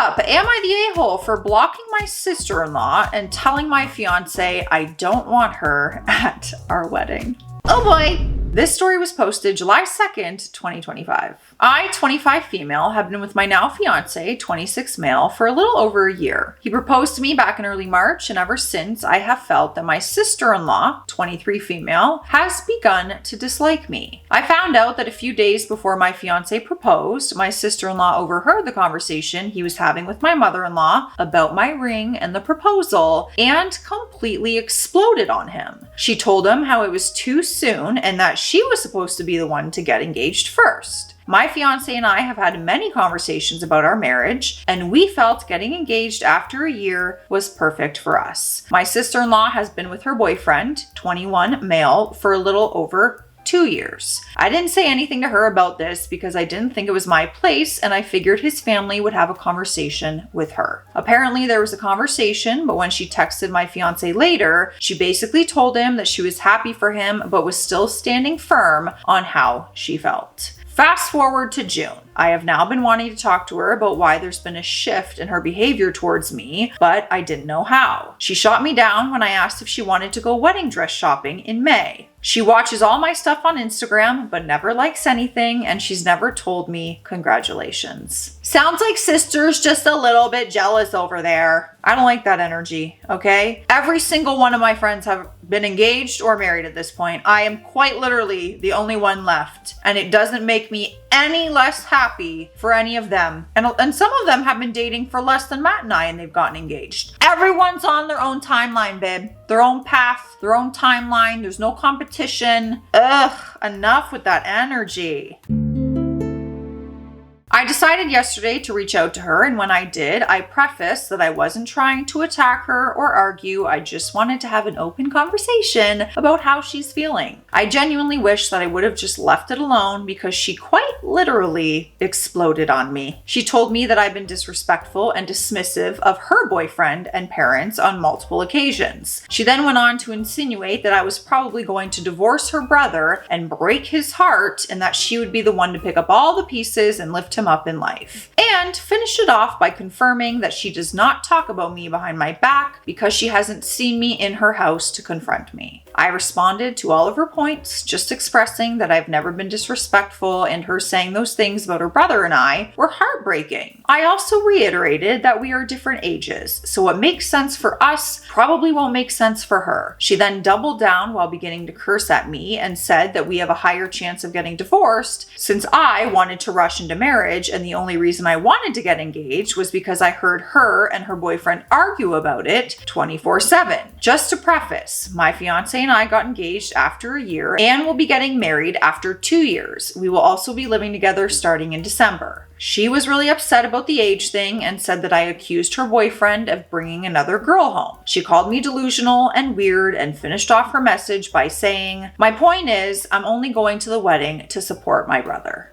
up? Am I the a-hole for blocking my sister-in-law and telling my fiance I don't want her at our wedding? Oh boy. This story was posted July 2nd, 2025. I, 25 female, have been with my now fiance, 26 male, for a little over a year. He proposed to me back in early March, and ever since I have felt that my sister-in-law, 23 female, has begun to dislike me. I found out that a few days before my fiance proposed, my sister-in-law overheard the conversation he was having with my mother-in-law about my ring and the proposal and completely exploded on him. She told him how it was too soon and that she was supposed to be the one to get engaged first. My fiance and I have had many conversations about our marriage, and we felt getting engaged after a year was perfect for us. My sister-in-law has been with her boyfriend, 21 male, for a little over 2 years. I didn't say anything to her about this because I didn't think it was my place, and I figured his family would have a conversation with her. Apparently there was a conversation, but when she texted my fiance later, she basically told him that she was happy for him but was still standing firm on how she felt. Fast forward to June. I have now been wanting to talk to her about why there's been a shift in her behavior towards me, but I didn't know how. She shot me down when I asked if she wanted to go wedding dress shopping in May. She watches all my stuff on Instagram, but never likes anything, and she's never told me congratulations. Sounds like sister's just a little bit jealous over there. I don't like that energy, okay? Every single one of my friends have been engaged or married at this point. I am quite literally the only one left, and it doesn't make me any less happy for any of them. And some of them have been dating for less than Matt and I, and they've gotten engaged. Everyone's on their own timeline, babe. Their own path, their own timeline. There's no competition. Ugh, enough with that energy. I decided yesterday to reach out to her, and when I did, I prefaced that I wasn't trying to attack her or argue. I just wanted to have an open conversation about how she's feeling. I genuinely wish that I would have just left it alone because she quite literally exploded on me. She told me that I've been disrespectful and dismissive of her boyfriend and parents on multiple occasions. She then went on to insinuate that I was probably going to divorce her brother and break his heart, and that she would be the one to pick up all the pieces and lift him up in life. And finished it off by confirming that she does not talk about me behind my back because she hasn't seen me in her house to confront me. I responded to all of her points, just expressing that I've never been disrespectful, and her saying those things about her brother and I were heartbreaking. I also reiterated that we are different ages, so what makes sense for us probably won't make sense for her. She then doubled down while beginning to curse at me and said that we have a higher chance of getting divorced since I wanted to rush into marriage, and the only reason I wanted to get engaged was because I heard her and her boyfriend argue about it 24/7. Just to preface, my fiance and I got engaged after a year and will be getting married after 2 years. We will also be living together starting in December. She was really upset about the age thing and said that I accused her boyfriend of bringing another girl home. She called me delusional and weird and finished off her message by saying, "My point is, I'm only going to the wedding to support my brother."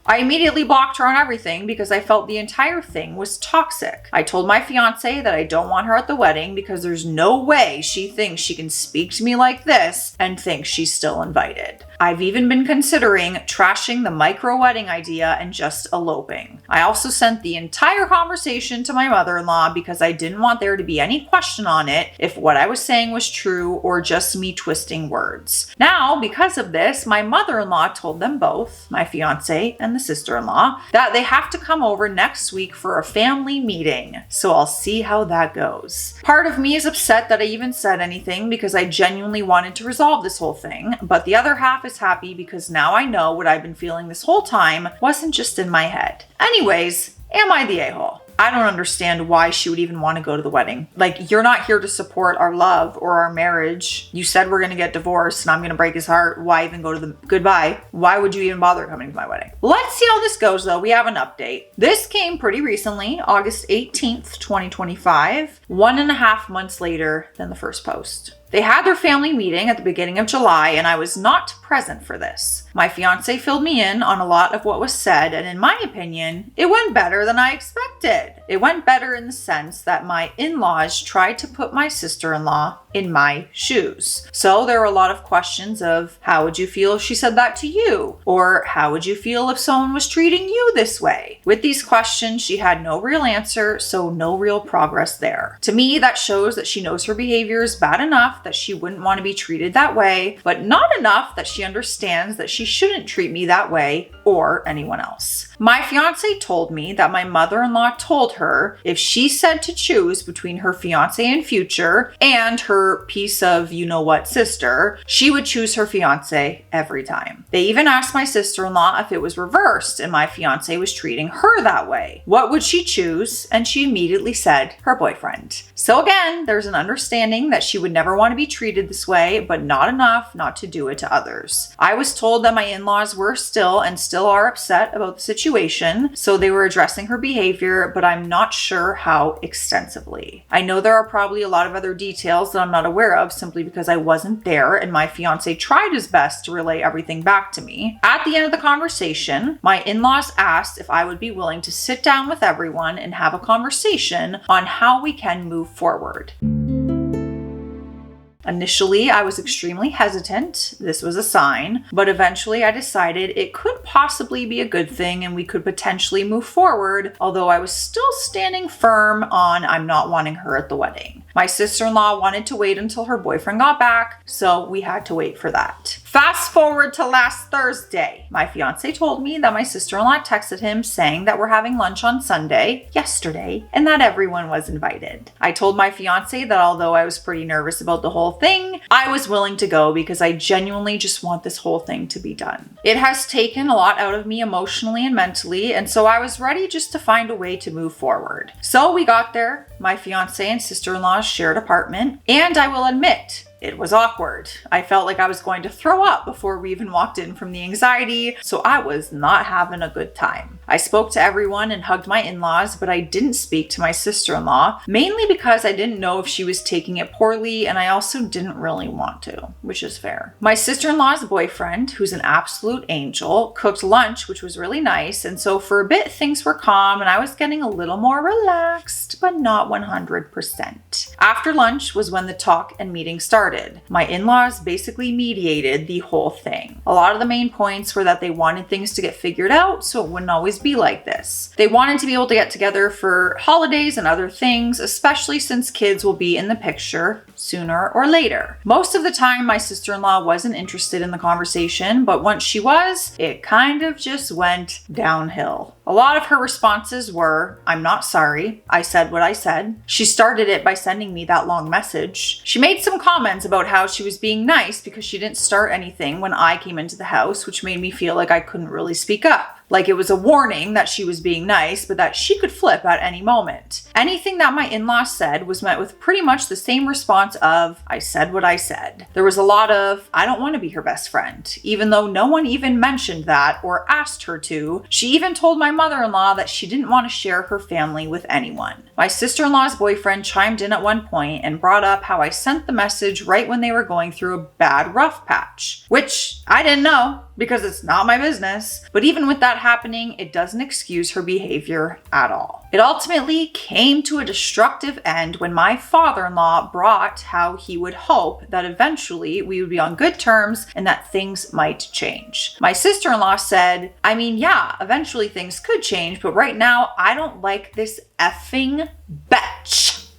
I immediately blocked her on everything because I felt the entire thing was toxic. I told my fiance that I don't want her at the wedding because there's no way she thinks she can speak to me like this and think she's still invited. I've even been considering trashing the micro wedding idea and just eloping. I also sent the entire conversation to my mother-in-law because I didn't want there to be any question on it if what I was saying was true or just me twisting words. Now, because of this, my mother-in-law told them both, my fiance and the sister-in-law, that they have to come over next week for a family meeting. So I'll see how that goes. Part of me is upset that I even said anything because I genuinely wanted to resolve this whole thing, but the other half is happy because now I know what I've been feeling this whole time wasn't just in my head. Anyways, am I the a-hole? I don't understand why she would even want to go to the wedding. Like, you're not here to support our love or our marriage. You said we're going to get divorced and I'm going to break his heart. Why even go to the goodbye? Why would you even bother coming to my wedding? Let's see how this goes though. We have an update. This came pretty recently, August 18th, 2025, 1.5 months later than the first post. They had their family meeting at the beginning of July, and I was not present for this. My fiance filled me in on a lot of what was said, and in my opinion, it went better than I expected. It went better in the sense that my in-laws tried to put my sister-in-law in my shoes. So there were a lot of questions of, how would you feel if she said that to you? Or how would you feel if someone was treating you this way? With these questions, she had no real answer, so no real progress there. To me, that shows that she knows her behavior is bad enough that she wouldn't want to be treated that way, but not enough that she understands that she shouldn't treat me that way or anyone else. My fiance told me that my mother-in-law told her if she said to choose between her fiance and future and her piece of you-know-what sister, she would choose her fiance every time. They even asked my sister-in-law if it was reversed and my fiance was treating her that way. What would she choose? And she immediately said her boyfriend. So again, there's an understanding that she would never want to be treated this way, but not enough not to do it to others. I was told that my in-laws were still are upset about the situation, so they were addressing her behavior, but I'm not sure how extensively. I know there are probably a lot of other details that I'm not aware of simply because I wasn't there and my fiance tried his best to relay everything back to me. At the end of the conversation, my in-laws asked if I would be willing to sit down with everyone and have a conversation on how we can move forward. Initially, I was extremely hesitant. This was a sign, but eventually I decided it could possibly be a good thing and we could potentially move forward, although I was still standing firm on I'm not wanting her at the wedding. My sister-in-law wanted to wait until her boyfriend got back, so we had to wait for that. Fast forward to last Thursday. My fiance told me that my sister-in-law texted him saying that we're having lunch on Sunday, yesterday, and that everyone was invited. I told my fiance that although I was pretty nervous about the whole thing, I was willing to go because I genuinely just want this whole thing to be done. It has taken a lot out of me emotionally and mentally, and so I was ready just to find a way to move forward. So we got there, my fiance and sister-in-law's shared apartment, and I will admit, it was awkward. I felt like I was going to throw up before we even walked in from the anxiety, so I was not having a good time. I spoke to everyone and hugged my in-laws, but I didn't speak to my sister-in-law, mainly because I didn't know if she was taking it poorly, and I also didn't really want to, which is fair. My sister-in-law's boyfriend, who's an absolute angel, cooked lunch, which was really nice, and so for a bit things were calm and I was getting a little more relaxed, but not 100%. After lunch was when the talk and meeting started. My in-laws basically mediated the whole thing. A lot of the main points were that they wanted things to get figured out so it wouldn't always be like this. They wanted to be able to get together for holidays and other things, especially since kids will be in the picture sooner or later. Most of the time, my sister-in-law wasn't interested in the conversation, but once she was, it kind of just went downhill. A lot of her responses were, I'm not sorry, I said what I said. She started it by sending me that long message. She made some comments about how she was being nice because she didn't start anything when I came into the house, which made me feel like I couldn't really speak up. Like it was a warning that she was being nice, but that she could flip at any moment. Anything that my in-laws said was met with pretty much the same response of, I said what I said. There was a lot of, I don't want to be her best friend, even though no one even mentioned that or asked her to. She even told my mother-in-law that she didn't want to share her family with anyone. My sister-in-law's boyfriend chimed in at one point and brought up how I sent the message right when they were going through a bad rough patch, which I didn't know because it's not my business. But even with that happening, it doesn't excuse her behavior at all. It ultimately came to a destructive end when my father-in-law brought how he would hope that eventually we would be on good terms and that things might change. My sister-in-law said, I mean, yeah, eventually things could change, but right now I don't like this effing bitch.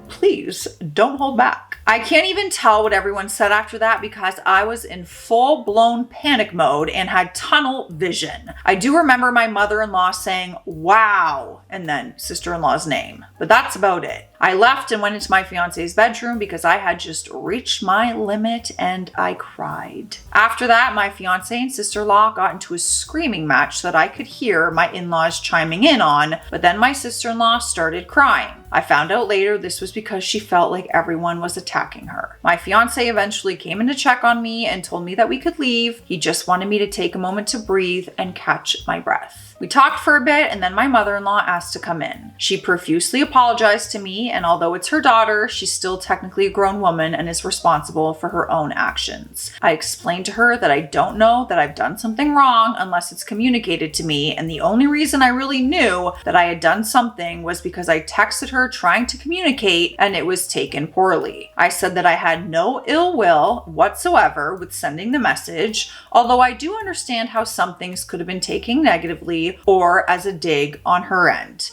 Please don't hold back. I can't even tell what everyone said after that because I was in full-blown panic mode and had tunnel vision. I do remember my mother-in-law saying, wow, and then sister-in-law's name, but that's about it. I left and went into my fiance's bedroom because I had just reached my limit and I cried. After that, my fiance and sister-in-law got into a screaming match that I could hear my in-laws chiming in on, but then my sister-in-law started crying. I found out later this was because she felt like everyone was attacking her. My fiance eventually came in to check on me and told me that we could leave. He just wanted me to take a moment to breathe and catch my breath. We talked for a bit and then my mother-in-law asked to come in. She profusely apologized to me me, and although it's her daughter, she's still technically a grown woman and is responsible for her own actions. I explained to her that I don't know that I've done something wrong unless it's communicated to me, and the only reason I really knew that I had done something was because I texted her trying to communicate and it was taken poorly. I said that I had no ill will whatsoever with sending the message, although I do understand how some things could have been taken negatively or as a dig on her end.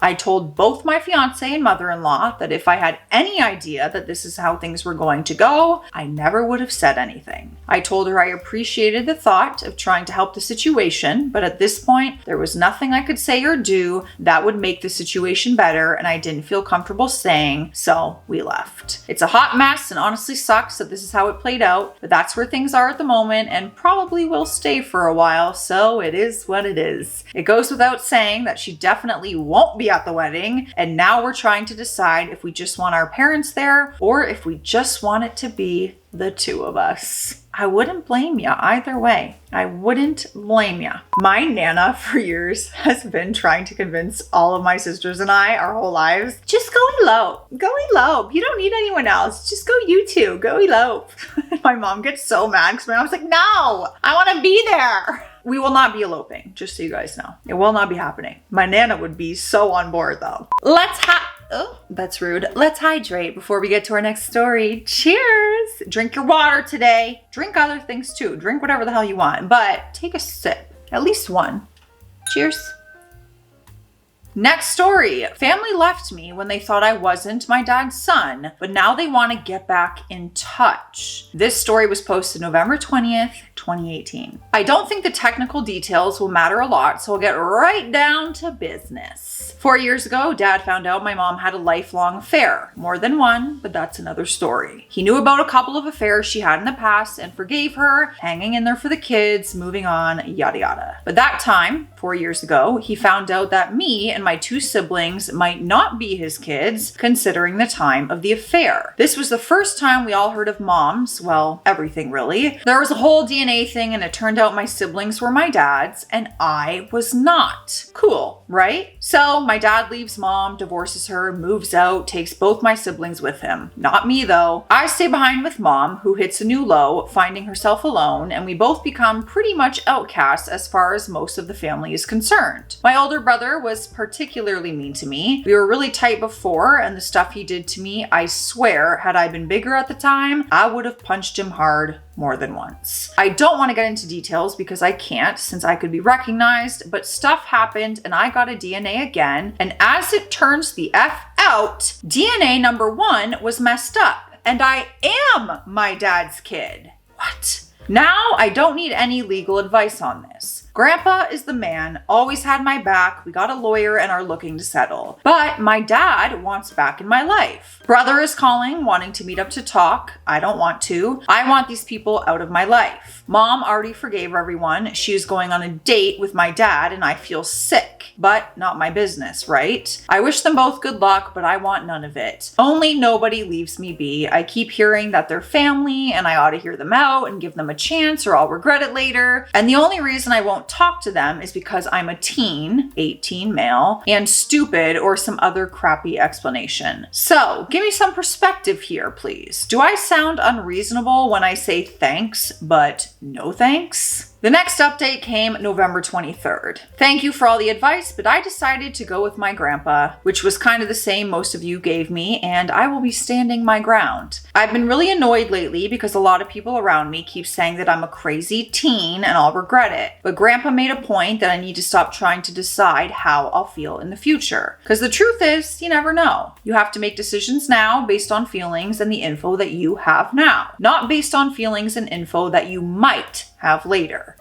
I told both my fiance and mother-in-law that if I had any idea that this is how things were going to go, I never would have said anything. I told her I appreciated the thought of trying to help the situation, but at this point, there was nothing I could say or do that would make the situation better, and I didn't feel comfortable staying, so we left. It's a hot mess and honestly sucks that this is how it played out, but that's where things are at the moment and probably will stay for a while, so it is what it is. It goes without saying that she definitely won't be at the wedding, and now we're trying to decide if we just want our parents there or if we just want it to be the two of us. I wouldn't blame ya either way. I wouldn't blame ya. My Nana for years has been trying to convince all of my sisters and I our whole lives, just go elope. Go elope. You don't need anyone else. Just go you two. Go elope. My mom gets so mad because my mom's like, no, I want to be there. We will not be eloping, just so you guys know. It will not be happening. My Nana would be so on board though. Oh, that's rude. Let's hydrate before we get to our next story. Cheers! Drink your water today. Drink other things too. Drink whatever the hell you want, but take a sip. At least one. Cheers. Next story. Family left me when they thought I wasn't my dad's son, but now they want to get back in touch. This story was posted November 20th, 2018. I don't think the technical details will matter a lot, so I'll get right down to business. 4 years ago, Dad found out my mom had a lifelong affair. More than one, but that's another story. He knew about a couple of affairs she had in the past and forgave her, hanging in there for the kids, moving on, yada yada. But that time, 4 years ago, he found out that me and my two siblings might not be his kids, considering the time of the affair. This was the first time we all heard of moms, well, everything really. There was a whole DNA thing and it turned out my siblings were my dad's and I was not. Cool, right? So my dad leaves mom, divorces her, moves out, takes both my siblings with him. Not me though. I stay behind with mom, who hits a new low, finding herself alone, and we both become pretty much outcasts as far as most of the family is concerned. My older brother was particularly mean to me. We were really tight before, and the stuff he did to me, I swear, had I been bigger at the time, I would have punched him hard more than once. I don't want to get into details because I can't, since I could be recognized, but stuff happened and I got a DNA again, and as it turns the F out, DNA number 1 was messed up, and I am my dad's kid. What? Now I don't need any legal advice on this. Grandpa is the man, always had my back, we got a lawyer and are looking to settle. But my dad wants back in my life. Brother is calling, wanting to meet up to talk. I don't want to. I want these people out of my life. Mom already forgave everyone. She is going on a date with my dad and I feel sick. But not my business, right? I wish them both good luck, but I want none of it. Only nobody leaves me be. I keep hearing that they're family and I ought to hear them out and give them a chance or I'll regret it later. And the only reason I won't talk to them is because I'm a teen, 18 male, and stupid or some other crappy explanation. So give me some perspective here, please. Do I sound unreasonable when I say thanks, but no thanks? The next update came November 23rd. Thank you for all the advice, but I decided to go with my grandpa, which was kind of the same most of you gave me, and I will be standing my ground. I've been really annoyed lately because a lot of people around me keep saying that I'm a crazy teen and I'll regret it. But grandpa made a point that I need to stop trying to decide how I'll feel in the future. Because the truth is, you never know. You have to make decisions now based on feelings and the info that you have now, not based on feelings and info that you might have later.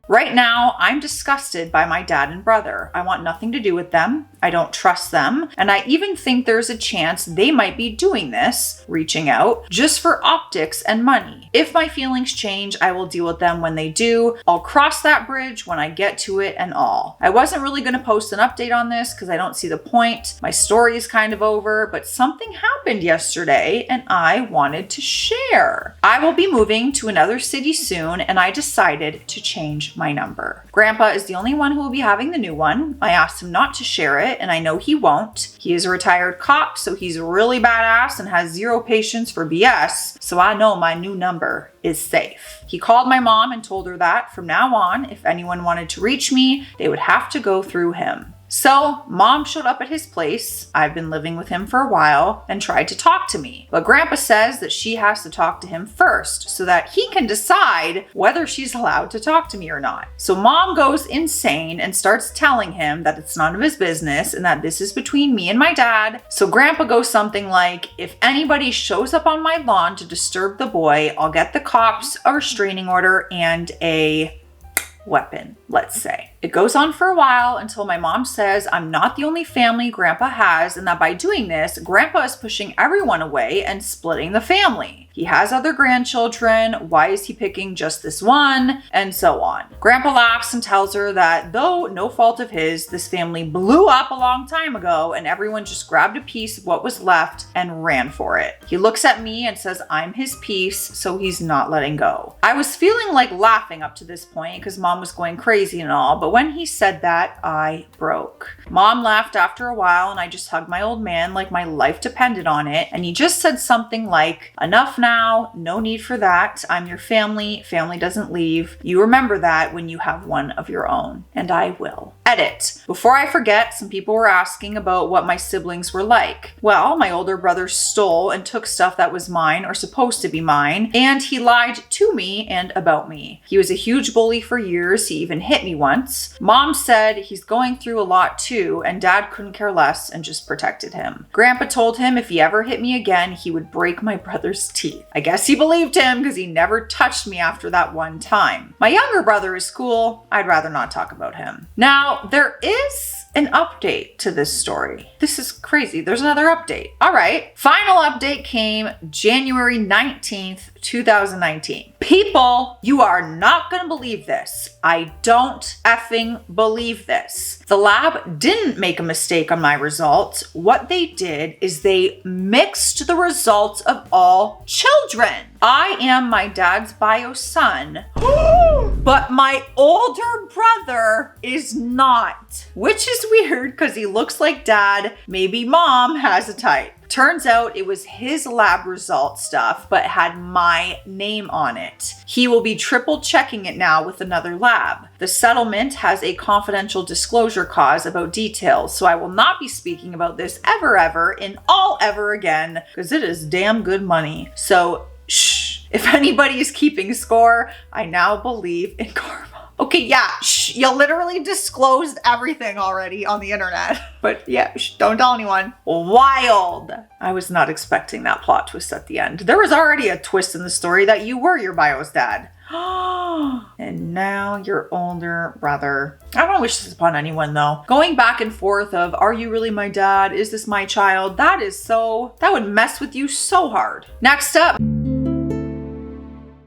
Right now, I'm disgusted by my dad and brother. I want nothing to do with them. I don't trust them, and I even think there's a chance they might be doing this, reaching out, just for optics and money. If my feelings change, I will deal with them when they do. I'll cross that bridge when I get to it and all. I wasn't really going to post an update on this because I don't see the point. My story is kind of over, but something happened yesterday and I wanted to share. I will be moving to another city soon and I decided to change my number. Grandpa is the only one who will be having the new one. I asked him not to share it and I know he won't. He is a retired cop, so he's really badass and has zero patience for BS, so I know my new number is safe. He called my mom and told her that from now on, if anyone wanted to reach me, they would have to go through him. So mom showed up at his place, I've been living with him for a while, and tried to talk to me. But grandpa says that she has to talk to him first so that he can decide whether she's allowed to talk to me or not. So mom goes insane and starts telling him that it's none of his business and that this is between me and my dad. So grandpa goes something like, if anybody shows up on my lawn to disturb the boy, I'll get the cops, a restraining order, and a weapon, let's say. It goes on for a while until my mom says I'm not the only family grandpa has and that by doing this, grandpa is pushing everyone away and splitting the family. He has other grandchildren. Why is he picking just this one? And so on. Grandpa laughs and tells her that though no fault of his, this family blew up a long time ago and everyone just grabbed a piece of what was left and ran for it. He looks at me and says I'm his piece, so he's not letting go. I was feeling like laughing up to this point because mom was going crazy and all, but when he said that, I broke. Mom laughed after a while and I just hugged my old man like my life depended on it, and he just said something like, enough now, no need for that. I'm your family. Family doesn't leave. You remember that when you have one of your own. And I will. Edit. Before I forget, some people were asking about what my siblings were like. Well, my older brother stole and took stuff that was mine or supposed to be mine, and he lied to me and about me. He was a huge bully for years. He even hit me once. Mom said he's going through a lot too, and dad couldn't care less and just protected him. Grandpa told him if he ever hit me again, he would break my brother's teeth. I guess he believed him because he never touched me after that one time. My younger brother is cool. I'd rather not talk about him. Now, there is an update to this story. This is crazy. There's another update. All right. Final update came January 19th, 2019. People, you are not going to believe this. I don't effing believe this. The lab didn't make a mistake on my results. What they did is they mixed the results of all children. I am my dad's bio son, but my older brother is not, which is weird because he looks like dad. Maybe mom has a type. Turns out it was his lab result stuff, but had my name on it. He will be triple checking it now with another lab. The settlement has a confidential disclosure clause about details, so I will not be speaking about this ever in all ever again, because it is damn good money. So, shh. If anybody is keeping score, I now believe in karma. Okay, yeah, shh, you literally disclosed everything already on the internet. But yeah, shh, don't tell anyone. Wild. I was not expecting that plot twist at the end. There was already a twist in the story that you were your bio's dad. And now your older brother. I don't wish this upon anyone though. Going back and forth of, are you really my dad? Is this my child? That would mess with you so hard. Next up.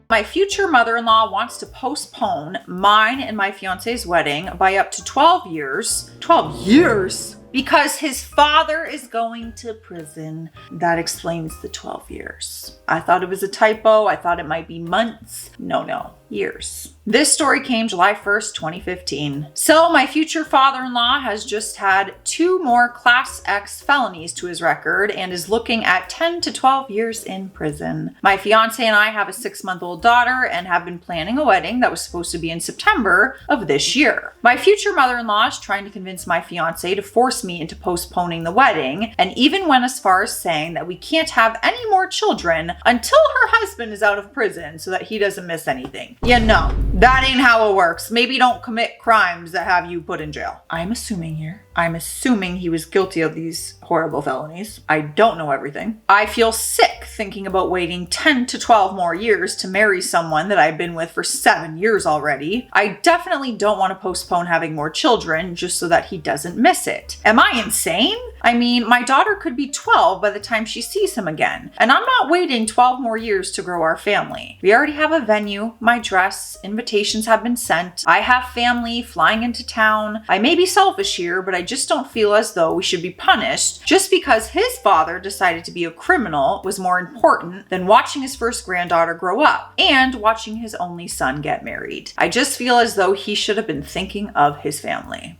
My future mother-in-law wants to postpone mine and my fiance's wedding by up to 12 years. 12 years? Because his father is going to prison. That explains the 12 years. I thought it was a typo. I thought it might be months. No, years. This story came July 1st, 2015. So my future father-in-law has just had 2 more Class X felonies to his record and is looking at 10 to 12 years in prison. My fiance and I have a 6-month-old daughter and have been planning a wedding that was supposed to be in September of this year. My future mother-in-law is trying to convince my fiance to force me into postponing the wedding, and even went as far as saying that we can't have any more children until her husband is out of prison so that he doesn't miss anything. family. Yeah, no, that ain't how it works. Maybe don't commit crimes that have you put in jail. I'm assuming here. I'm assuming he was guilty of these horrible felonies. I don't know everything. I feel sick thinking about waiting 10 to 12 more years to marry someone that I've been with for 7 years already. I definitely don't want to postpone having more children just so that he doesn't miss it. Am I insane? I mean, my daughter could be 12 by the time she sees him again, and I'm not waiting 12 more years to grow our family. We already have a venue, my dress, invitations have been sent. I have family flying into town. I may be selfish here, but I just don't feel as though we should be punished just because his father decided to be a criminal was more important than watching his first granddaughter grow up and watching his only son get married. I just feel as though he should have been thinking of his family.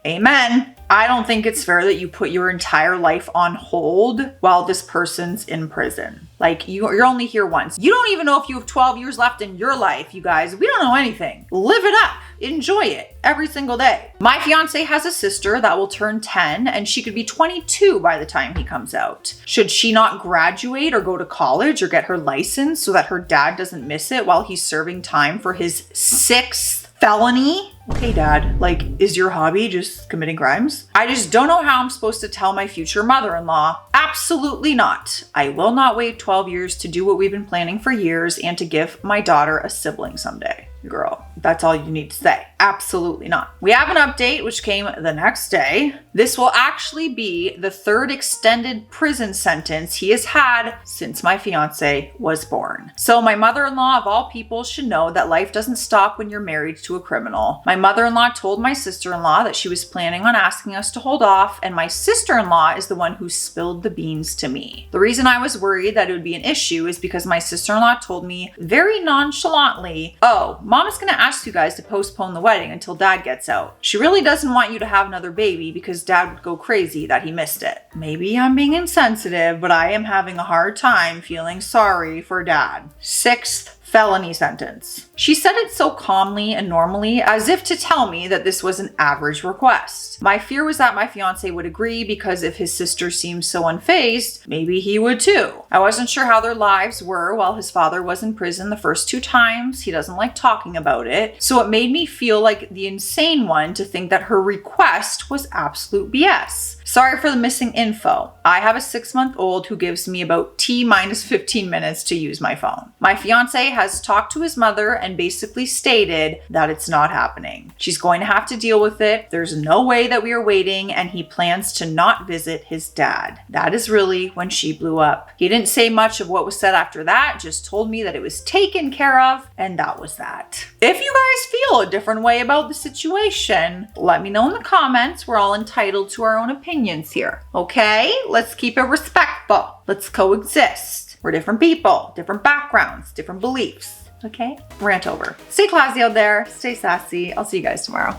Amen. I don't think it's fair that you put your entire life on hold while this person's in prison. Like, you're only here once. You don't even know if you have 12 years left in your life, you guys. We don't know anything. Live it up. Enjoy it every single day. My fiance has a sister that will turn 10 and she could be 22 by the time he comes out. Should she not graduate or go to college or get her license so that her dad doesn't miss it while he's serving time for his 6th felony? Okay, Dad, like, is your hobby just committing crimes? I just don't know how I'm supposed to tell my future mother-in-law. Absolutely not. I will not wait 12 years to do what we've been planning for years and to give my daughter a sibling someday. Girl, that's all you need to say. Absolutely not. We have an update which came the next day. This will actually be the 3rd extended prison sentence he has had since my fiance was born. So my mother-in-law of all people should know that life doesn't stop when you're married to a criminal. My mother-in-law told my sister-in-law that she was planning on asking us to hold off, and my sister-in-law is the one who spilled the beans to me. The reason I was worried that it would be an issue is because my sister-in-law told me very nonchalantly, "Oh, Mom is going to ask you guys to postpone the wedding until Dad gets out. She really doesn't want you to have another baby because Dad would go crazy that he missed it." Maybe I'm being insensitive, but I am having a hard time feeling sorry for Dad. 6th felony sentence. She said it so calmly and normally, as if to tell me that this was an average request. My fear was that my fiance would agree because if his sister seemed so unfazed, maybe he would too. I wasn't sure how their lives were while his father was in prison the first 2 times. He doesn't like talking about it. So it made me feel like the insane one to think that her request was absolute BS. Sorry for the missing info. I have a 6-month-old who gives me about T-minus 15 minutes to use my phone. My fiance has talked to his mother and basically stated that it's not happening. She's going to have to deal with it. There's no way that we are waiting, and he plans to not visit his dad. That is really when she blew up. He didn't say much of what was said after that, just told me that it was taken care of, and that was that. If you guys feel a different way about the situation, let me know in the comments. We're all entitled to our own opinions here. Okay? Let's keep it respectful. Let's coexist. We're different people, different backgrounds, different beliefs. Okay? Rant over. Stay classy out there. Stay sassy. I'll see you guys tomorrow.